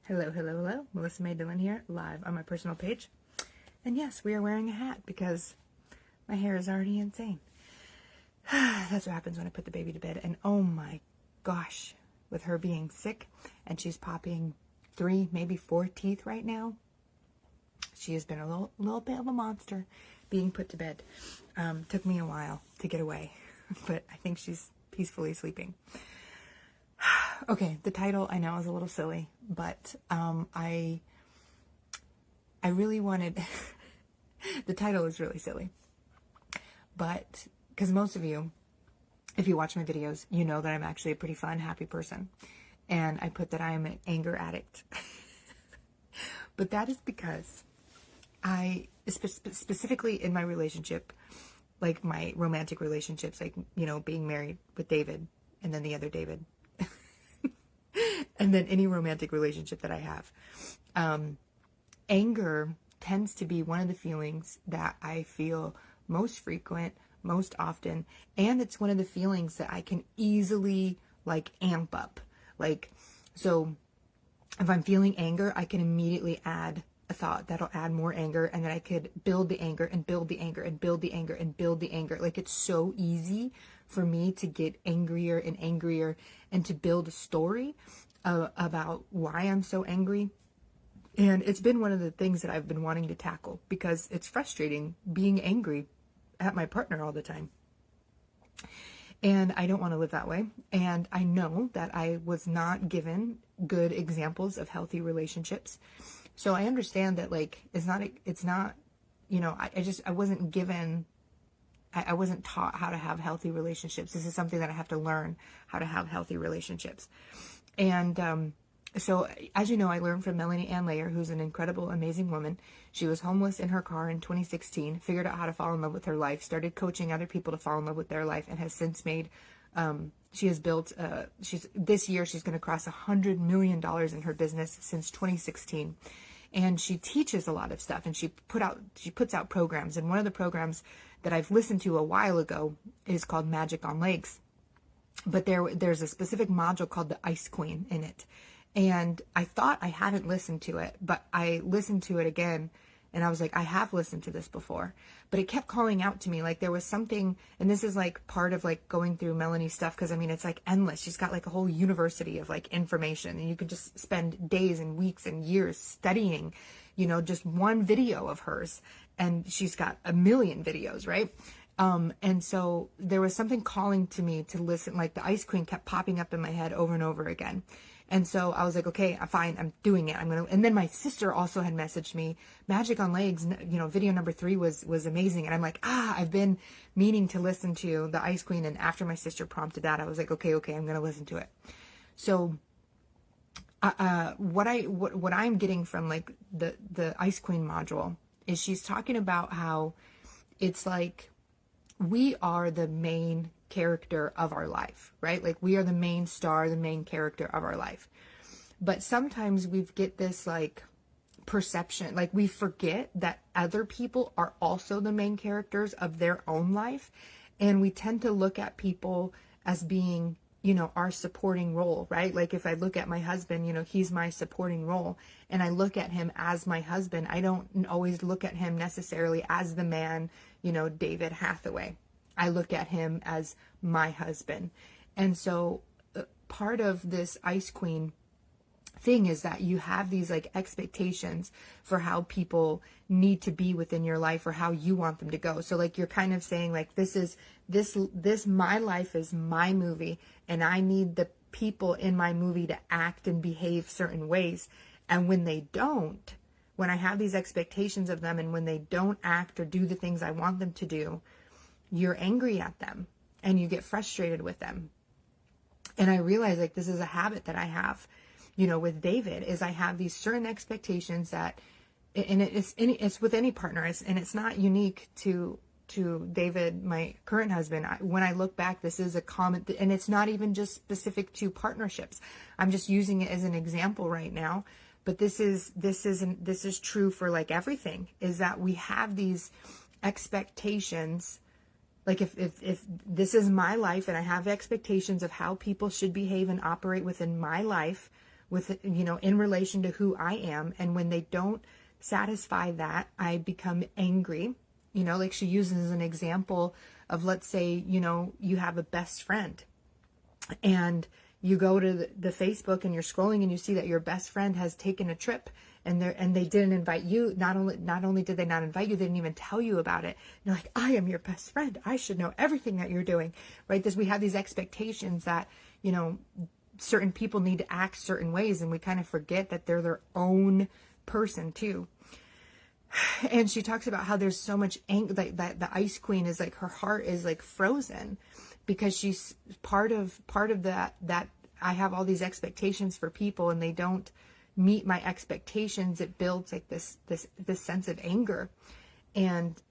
Hello, hello, hello. Melissa May Dillon here, live on my personal page. And yes, we are wearing a hat because my hair is already insane. That's what happens when I put the baby to bed. And oh my gosh, with her being sick and she's popping 3, maybe 4 teeth right now, she has been a little bit of a monster being put to bed. Took me a while to get away, but I think she's peacefully sleeping. Okay, the title I know is a little silly, but I really wanted, the title is really silly, but because most of you, if you watch my videos, you know that I'm actually a pretty fun, happy person, and I put that I am an anger addict. But that is because I, specifically in my relationship, like my romantic relationships, like, you know, being married with David and then the other David, and then any romantic relationship that I have, anger tends to be one of the feelings that I feel most frequent, most often, and it's one of the feelings that I can easily like amp up. Like, so if I'm feeling anger, I can immediately add a thought that'll add more anger, and then I could build the anger and build the anger and build the anger and build the anger. Like, it's so easy for me to get angrier and angrier and to build a story about why I'm so angry. And it's been one of the things that I've been wanting to tackle because it's frustrating being angry at my partner all the time. And I don't want to live that way. And I know that I was not given good examples of healthy relationships. So I understand that, like, it's not, you know, I wasn't given, I wasn't taught how to have healthy relationships. This is something that I have to learn, how to have healthy relationships. And so, as you know, I learned from Melanie Ann Layer, who's an incredible, amazing woman. She was homeless in her car in 2016, figured out how to fall in love with her life, started coaching other people to fall in love with their life, and has since made, she has built, this year she's going to cross $100 million in her business since 2016. And she teaches a lot of stuff, and she puts out programs. And one of the programs that I've listened to a while ago is called Magic on Legs. But there's a specific module called the Ice Queen in it. And I thought I hadn't listened to it, but I listened to it again, and I was like, I have listened to this before. But it kept calling out to me, like there was something, and this is like part of like going through Melanie's stuff, because I mean, it's like endless. She's got like a whole university of like information, and you could just spend days and weeks and years studying, you know, just one video of hers. And she's got a million videos, right? And so there was something calling to me to listen, like the Ice Queen kept popping up in my head over and over again. And so I was like, okay, fine, I'm doing it. And then my sister also had messaged me, Magic on Legs, you know, video number 3 was amazing. And I'm like, I've been meaning to listen to the Ice Queen. And after my sister prompted that, I was like, okay, I'm going to listen to it. So, what I'm getting from like the Ice Queen module is she's talking about how it's like, we are the main character of our life, right? Like we are the main star, the main character of our life. But sometimes we get this like perception, like we forget that other people are also the main characters of their own life. And we tend to look at people as being, you know, our supporting role, right? Like if I look at my husband, you know, he's my supporting role, and I look at him as my husband. I don't always look at him necessarily as the man, you know, David Hathaway. I look at him as my husband. And so part of this Ice Queen thing is that you have these like expectations for how people need to be within your life or how you want them to go. So like you're kind of saying like, this my life is my movie, and I need the people in my movie to act and behave certain ways. And when they don't, when I have these expectations of them, and when they don't act or do the things I want them to do, you're angry at them and you get frustrated with them. And I realize like this is a habit that I have, you know, with David, is I have these certain expectations that, and it's with any partner, and it's not unique to David, my current husband. When I look back, this is a common, and it's not even just specific to partnerships. I'm just using it as an example right now. But this is true for like everything, is that we have these expectations. Like if this is my life and I have expectations of how people should behave and operate within my life, with, in relation to who I am. And when they don't satisfy that, I become angry. Like she uses an example of, let's say, you have a best friend and you go to the Facebook and you're scrolling and you see that your best friend has taken a trip and they didn't invite you. Not only did they not invite you, they didn't even tell you about it. You're like, I am your best friend. I should know everything that you're doing, right? We have these expectations that, certain people need to act certain ways, and we kind of forget that they're their own person too. And she talks about how there's so much anger, like that the Ice Queen is like, her heart is like frozen because she's part of that I have all these expectations for people and they don't meet my expectations. It builds like this sense of anger. And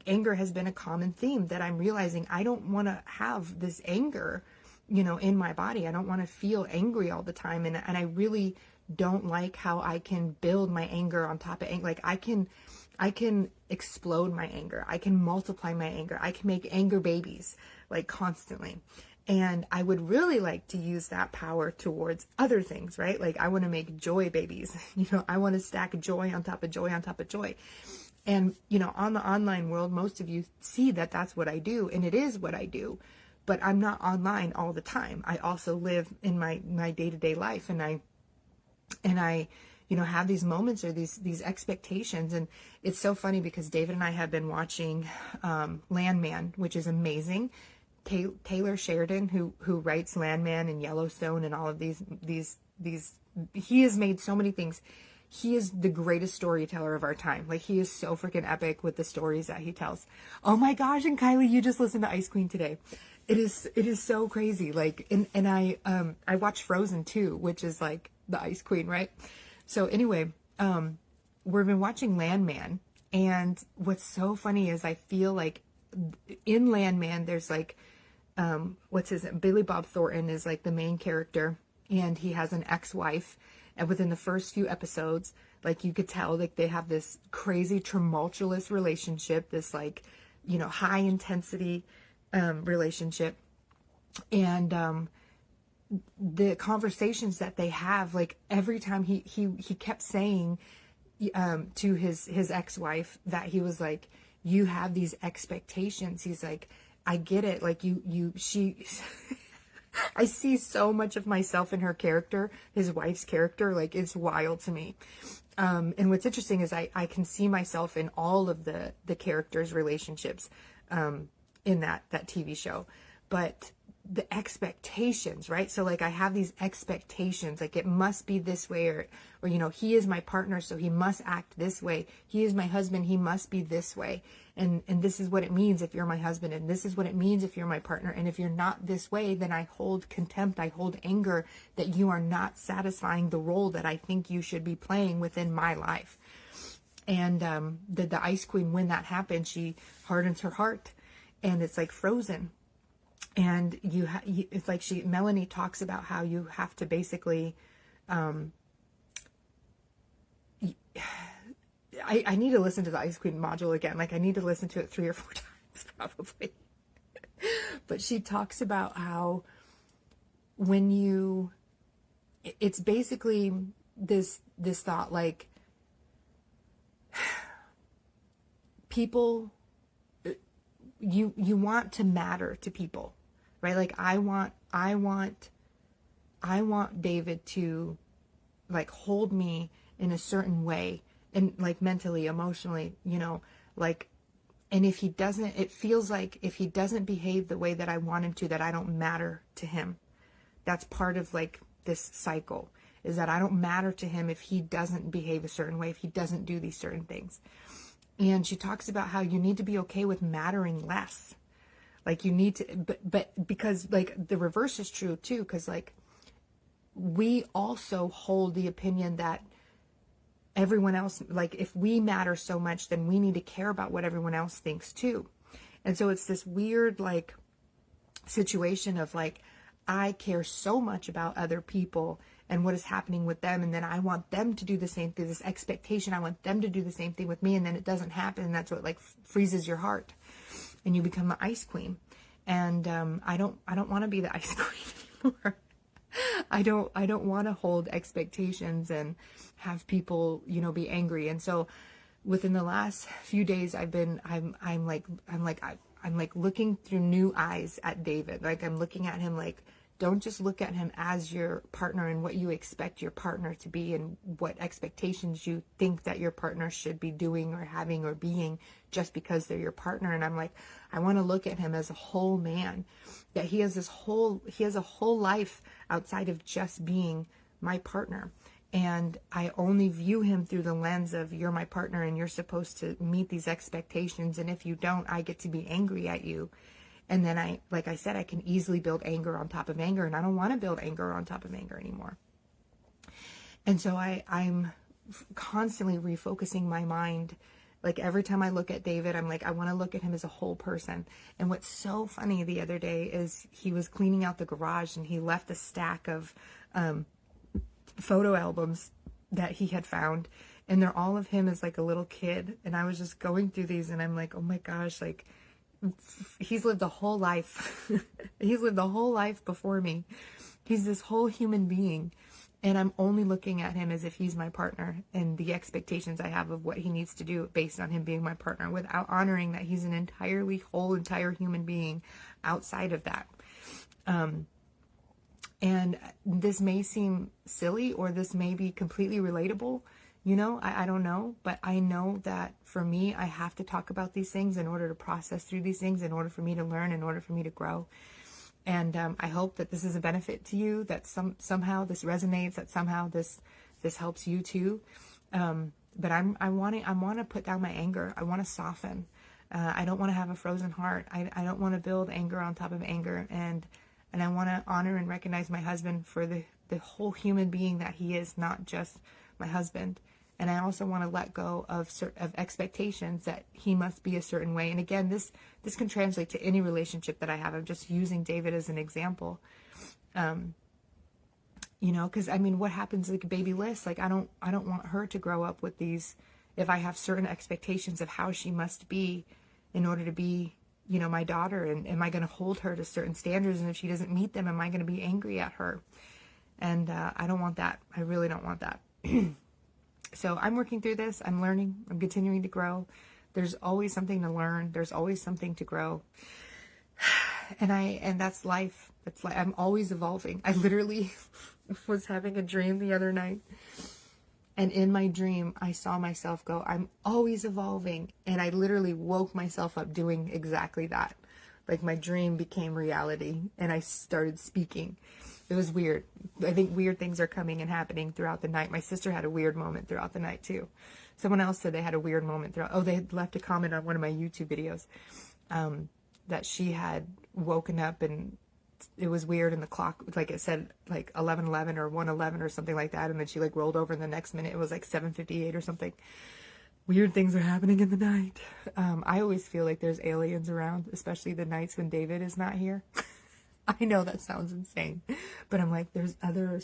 anger has been a common theme that I'm realizing I don't want to have this anger, in my body. I don't want to feel angry all the time. And I really don't like how I can build my anger on top of anger. Like I can explode my anger. I can multiply my anger. I can make anger babies like constantly. And I would really like to use that power towards other things, right? Like I want to make joy babies. I want to stack joy on top of joy on top of joy. And, on the online world, most of you see that that's what I do, and it is what I do, but I'm not online all the time. I also live in my day-to-day life, and I have these moments or these expectations. And it's so funny because David and I have been watching Landman, which is amazing. Taylor Sheridan, who writes Landman and Yellowstone and all of these, he has made so many things. He is the greatest storyteller of our time. Like he is so freaking epic with the stories that he tells. Oh my gosh. And Kylie, you just listened to Ice Queen today. It is so crazy. Like, and I watched Frozen too, which is like the Ice Queen, right? So anyway, we've been watching Landman, and what's so funny is I feel like in Landman, there's like, Billy Bob Thornton is like the main character, and he has an ex-wife. And within the first few episodes, like you could tell, like they have this crazy tumultuous relationship, this like, high intensity relationship. And the conversations that they have, like every time he kept saying to his ex-wife that he was like, you have these expectations. He's like, I get it. Like she I see so much of myself in her character, his wife's character. Like it's wild to me. And what's interesting is I can see myself in all of the characters' relationships in that TV show. But the expectations, right? So like I have these expectations, like it must be this way, or he is my partner, so he must act this way. He is my husband, he must be this way. And this is what it means if you're my husband, and this is what it means if you're my partner. And if you're not this way, then I hold contempt, I hold anger that you are not satisfying the role that I think you should be playing within my life. And the Ice Queen, when that happens, she hardens her heart, and it's like frozen. And it's like Melanie talks about how you have to basically, I need to listen to the Ice Queen module again. Like I need to listen to it 3 or 4 times probably. But she talks about how it's basically this thought, like people, you want to matter to people, right? Like I want David to like hold me in a certain way, and like mentally, emotionally, like, and if he doesn't, it feels like if he doesn't behave the way that I want him to, that I don't matter to him. That's part of like this cycle, is that I don't matter to him if he doesn't behave a certain way, if he doesn't do these certain things. And she talks about how you need to be okay with mattering less. Like you need to, but because like the reverse is true too, because like we also hold the opinion that everyone else, like if we matter so much, then we need to care about what everyone else thinks too. And so it's this weird like situation of like, I care so much about other people and what is happening with them, and then I want them to do the same thing, this expectation, I want them to do the same thing with me, and then it doesn't happen, and that's what like freezes your heart, and you become the Ice Queen. And I don't want to be the Ice Queen anymore. I don't want to hold expectations and have people, be angry. And so within the last few days, I'm like looking through new eyes at David. Like I'm looking at him like, don't just look at him as your partner and what you expect your partner to be and what expectations you think that your partner should be doing or having or being just because they're your partner. And I'm like, I want to look at him as a whole man, that he has a whole life outside of just being my partner. And I only view him through the lens of, you're my partner and you're supposed to meet these expectations. And if you don't, I get to be angry at you. And then like I said, I can easily build anger on top of anger, and I don't want to build anger on top of anger anymore. And so I'm constantly refocusing my mind. Like every time I look at David, I'm like, I want to look at him as a whole person. And what's so funny the other day is he was cleaning out the garage and he left a stack of photo albums that he had found. And they're all of him as like a little kid. And I was just going through these and I'm like, oh my gosh, like he's lived a whole life. He's lived a whole life before me. He's this whole human being. And I'm only looking at him as if he's my partner and the expectations I have of what he needs to do based on him being my partner, without honoring that he's an entire human being outside of that. And this may seem silly, or this may be completely relatable. I don't know, but I know that for me, I have to talk about these things in order to process through these things, in order for me to learn, in order for me to grow. And I hope that this is a benefit to you, that somehow this resonates, that somehow this helps you too. But I want to put down my anger. I want to soften. I don't want to have a frozen heart. I don't want to build anger on top of anger. And I want to honor and recognize my husband for the whole human being that he is, not just my husband. And I also want to let go of expectations that he must be a certain way. And again, this can translate to any relationship that I have. I'm just using David as an example. Because I mean, what happens like baby Liz? Like I don't want her to grow up with these. If I have certain expectations of how she must be in order to be, my daughter, and am I going to hold her to certain standards? And if she doesn't meet them, am I going to be angry at her? And I don't want that. I really don't want that. So I'm working through this. I'm learning. I'm continuing to grow. There's always something to learn. There's always something to grow. And that's life. That's like, I'm always evolving. I literally was having a dream the other night. And in my dream, I saw myself go, I'm always evolving. And I literally woke myself up doing exactly that. Like my dream became reality and I started speaking. It was weird. I think weird things are coming and happening throughout the night. My sister had a weird moment throughout the night too. Someone else said they had a weird moment throughout. Oh, they had left a comment on one of my YouTube videos that she had woken up and it was weird, and the clock, like it said like 11:11 or 1:11 or something like that, and then she like rolled over, and the next minute it was like 7:58 or something. Weird things are happening in the night. I always feel like there's aliens around, especially the nights when David is not here. I know that sounds insane, but I'm like, there's other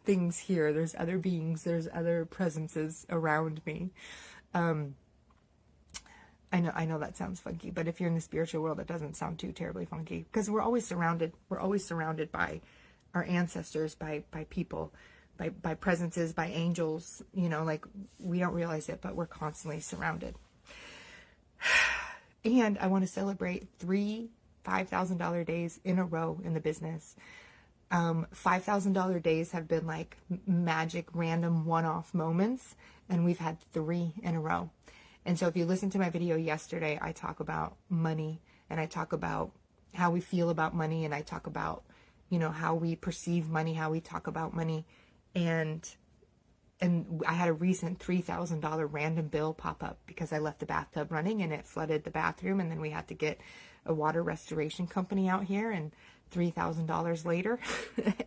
things here. There's other beings. There's other presences around me. I know that sounds funky, but if you're in the spiritual world, it doesn't sound too terribly funky, because we're always surrounded by our ancestors, by people, by presences, by angels, like we don't realize it, but we're constantly surrounded. And I want to celebrate 3 $5,000 days in a row in the business. $5,000 days have been like magic, random one-off moments, and we've had 3 in a row. And so if you listen to my video yesterday, I talk about money, and I talk about how we feel about money, and I talk about, how we perceive money, how we talk about money. And I had a recent $3,000 random bill pop up because I left the bathtub running and it flooded the bathroom, and then we had to get a water restoration company out here, and $3,000 later,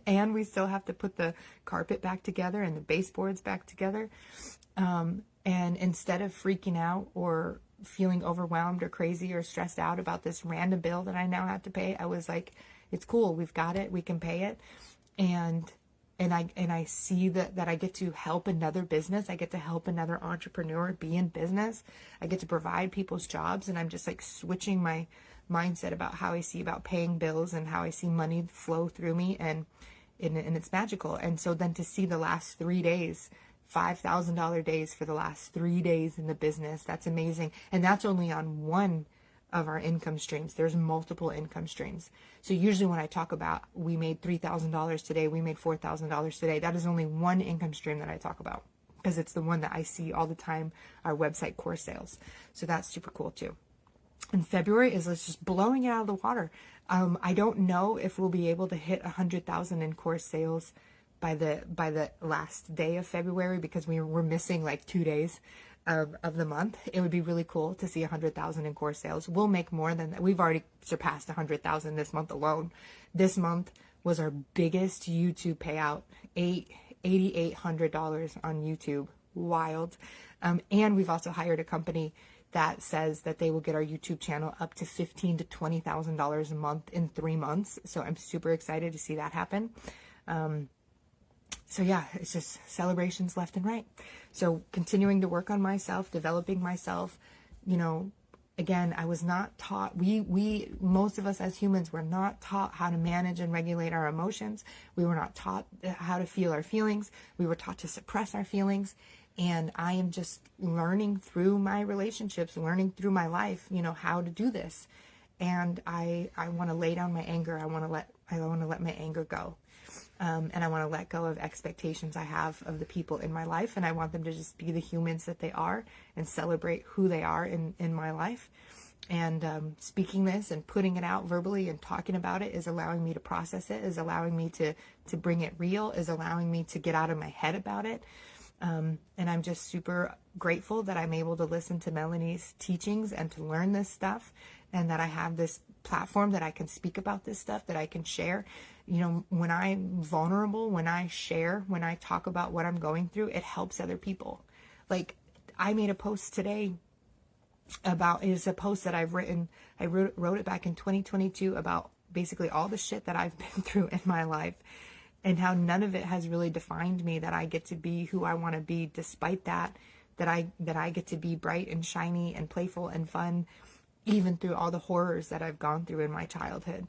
and we still have to put the carpet back together and the baseboards back together. And instead of freaking out or feeling overwhelmed or crazy or stressed out about this random bill that I now have to pay, I was like, it's cool. We've got it. We can pay it. And I see that I get to help another business. I get to help another entrepreneur be in business. I get to provide people's jobs, and I'm just like switching my mindset about how I see about paying bills and how I see money flow through me, and it's magical. And so then to see the last 3 days, $5,000 days for the last 3 days in the business, that's amazing. And that's only on one of our income streams. There's multiple income streams. So usually when I talk about we made $3,000 today, we made $4,000 today, that is only one income stream that I talk about, because it's the one that I see all the time, our website course sales. So that's super cool too. And February is just blowing it out of the water. I don't know if we'll be able to hit 100,000 in course sales by the last day of February, because we're missing like 2 days of the month. It would be really cool to see 100,000 in course sales. We'll make more than that. We've already surpassed 100,000 this month alone. This month was our biggest YouTube payout, $8,800 on YouTube. Wild. And we've also hired a company that says that they will get our YouTube channel up to $15,000 to $20,000 a month in 3 months. So I'm super excited to see that happen. So yeah, it's just celebrations left and right. So continuing to work on myself, developing myself, again, I was not taught, most of us as humans were not taught how to manage and regulate our emotions. We were not taught how to feel our feelings. We were taught to suppress our feelings. And I am just learning through my relationships, learning through my life, how to do this. And I want to lay down my anger. I want to let my anger go. And I want to let go of expectations I have of the people in my life. And I want them to just be the humans that they are and celebrate who they are in my life. And speaking this and putting it out verbally and talking about it is allowing me to process it, is allowing me to bring it real, is allowing me to get out of my head about it. And I'm just super grateful that I'm able to listen to Melanie's teachings and to learn this stuff, and that I have this platform that I can speak about this stuff, that I can share. When I'm vulnerable, when I share, when I talk about what I'm going through, it helps other people. Like, I made a post today it's a post that I've written. I wrote it back in 2022 about basically all the shit that I've been through in my life, and how none of it has really defined me, that I get to be who I want to be despite that I get to be bright and shiny and playful and fun, even through all the horrors that I've gone through in my childhood.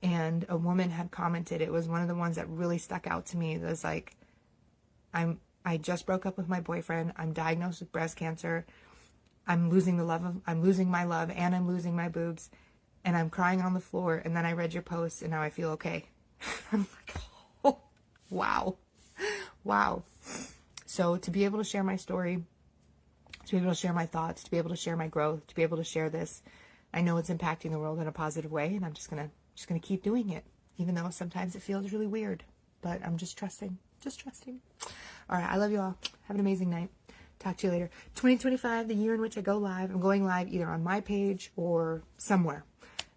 And a woman had commented, it was one of the ones that really stuck out to me. It was like, I just broke up with my boyfriend. I'm diagnosed with breast cancer. I'm losing my love, and I'm losing my boobs, and I'm crying on the floor. And then I read your post, and now I feel okay. I'm like, oh, wow. So to be able to share my story, to be able to share my thoughts, to be able to share my growth, to be able to share this, I know it's impacting the world in a positive way, and I'm just gonna keep doing it, even though sometimes it feels really weird. But I'm just trusting. All right, I love you all. Have an amazing night. Talk to you later. 2025, the year in which I go live. I'm going live either on my page or somewhere.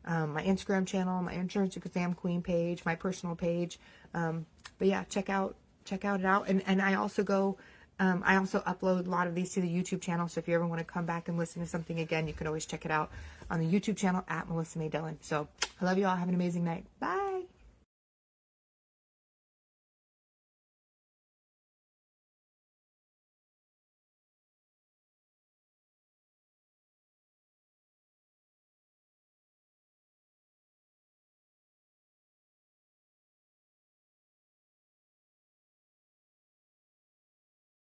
My Instagram channel, my Insurance Exam Queen page, my personal page. But yeah, check it out. And I also upload a lot of these to the YouTube channel. So if you ever want to come back and listen to something again, you can always check it out on the YouTube channel at Melissa May Dillon. So I love you all. Have an amazing night. Bye.